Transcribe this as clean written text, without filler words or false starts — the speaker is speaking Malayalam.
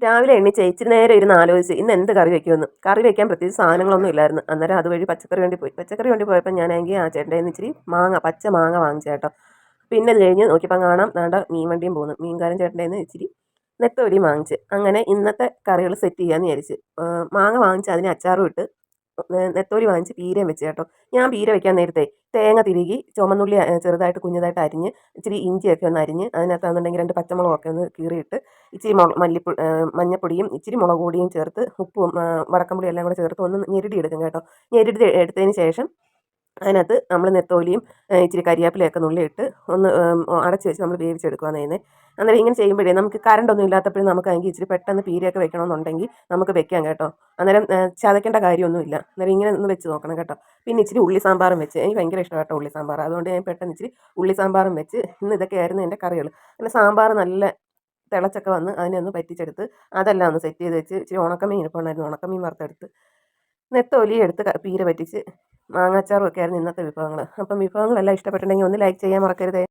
രാവിലെ എണീച്ച് ഇച്ചിരി നേരം ഇരുന്ന് ആലോചിച്ച് ഇന്ന് എന്ത് കറി വെക്കുമെന്ന്. കറി വെക്കാൻ പ്രത്യേകിച്ച് സാധനങ്ങളൊന്നും ഇല്ലായിരുന്നു. അന്നേരം അതുവഴി പച്ചക്കറി വണ്ടി പോയി. പച്ചക്കറി വണ്ടി പോയപ്പോൾ ഞാനാണെങ്കിൽ ആ ചേട്ടൻ്റെ കയ്യിൽ നിന്ന് ഇച്ചിരി പച്ച മാങ്ങ വാങ്ങിച്ചു കേട്ടോ. പിന്നെ അത് കഴിഞ്ഞ് നോക്കിയപ്പോൾ കാണാം ദാണ്ട മീൻ വണ്ടിയും പോകുന്നു. മീൻകാരൻ ചേട്ടൻ്റെ കയ്യിൽ നിന്ന് ഇച്ചിരി നെത്തോലിയും വാങ്ങിച്ച്. അങ്ങനെ ഇന്നത്തെ കറികൾ സെറ്റ് ചെയ്യാമെന്ന് വിചാരിച്ച്. മാങ്ങ വാങ്ങിച്ച് അതിന് അച്ചാറും ഇട്ട് നെത്തോലി വാങ്ങിച്ച് പീരയും വെച്ച് കേട്ടോ. ഞാൻ പീര വെക്കാൻ നേരത്തെ തേങ്ങ തിരുകി ചുമന്നുള്ളി ചെറുതായിട്ട് കുഞ്ഞതായിട്ട് അരിഞ്ഞ് ഇച്ചിരി ഇഞ്ചിയൊക്കെ ഒന്ന് അരിഞ്ഞ് അതിനകത്താണെന്നുണ്ടെങ്കിൽ 2 പച്ചമുളകൊക്കെ ഒന്ന് കീറിയിട്ട് ഇച്ചിരി മഞ്ഞപ്പൊടിയും ഇച്ചിരി മുളക് പൊടിയും ചേർത്ത് ഉപ്പും വടക്കമ്പുളി എല്ലാം കൂടെ ചേർത്ത് ഒന്ന് ഞെരടി എടുക്കും കേട്ടോ. ഞെരടി എടുത്തതിന് ശേഷം അതിനകത്ത് നമ്മൾ നെത്തോലിയും ഇച്ചിരി കരിയാപ്പിലയൊക്കെ നുള്ളിയിട്ട് ഒന്ന് അടച്ച് വെച്ച് നമ്മൾ വേവിച്ചെടുക്കുകയാണ് ചെയ്യുന്നത്. അന്നേരം ഇങ്ങനെ ചെയ്യുമ്പോഴേ നമുക്ക് കറണ്ടൊന്നും ഇല്ലാത്തപ്പോഴും നമുക്കാണെങ്കിൽ ഇച്ചിരി പെട്ടെന്ന് പീരയൊക്കെ വെക്കണമെന്നുണ്ടെങ്കിൽ നമുക്ക് വെക്കാം കേട്ടോ. അന്നേരം ചതയ്ക്കേണ്ട കാര്യമൊന്നുമില്ല. അന്നേരം ഇങ്ങനെ ഒന്ന് വെച്ച് നോക്കണം കേട്ടോ. പിന്നെ ഇച്ചിരി ഉള്ളി സാമ്പാറും വെച്ച് എനിക്ക് ഭയങ്കര ഇഷ്ടം കേട്ടോ ഉള്ളി സാമ്പാർ. അതുകൊണ്ട് ഞാൻ പെട്ടെന്ന് ഇച്ചിരി ഉള്ളി സാമ്പാറും വെച്ച് ഇന്ന് ഇതൊക്കെയായിരുന്നു എൻ്റെ കറികൾ. പിന്നെ സാമ്പാർ നല്ല തിളച്ചൊക്കെ വന്ന് അതിനെ ഒന്ന് പറ്റിച്ചെടുത്ത് അതെല്ലാം ഒന്ന് സെറ്റ് ചെയ്ത് വെച്ച് ഇച്ചിരി ഉണക്കമീൻ ഇരിപ്പുണ്ടായിരുന്നു. ഉണക്കമീൻ വറുത്തെടുത്ത് നെത്തോലി എടുത്ത് പീര പറ്റിച്ച് മാങ്ങാച്ചാറും ഒക്കെ ആയിരുന്നു ഇന്നത്തെ വിഭവങ്ങൾ. അപ്പം വിഭവങ്ങളെല്ലാം ഇഷ്ടപ്പെട്ടിട്ടുണ്ടെങ്കിൽ ഒന്ന് ലൈക്ക് ചെയ്യാൻ മറക്കരുതേ.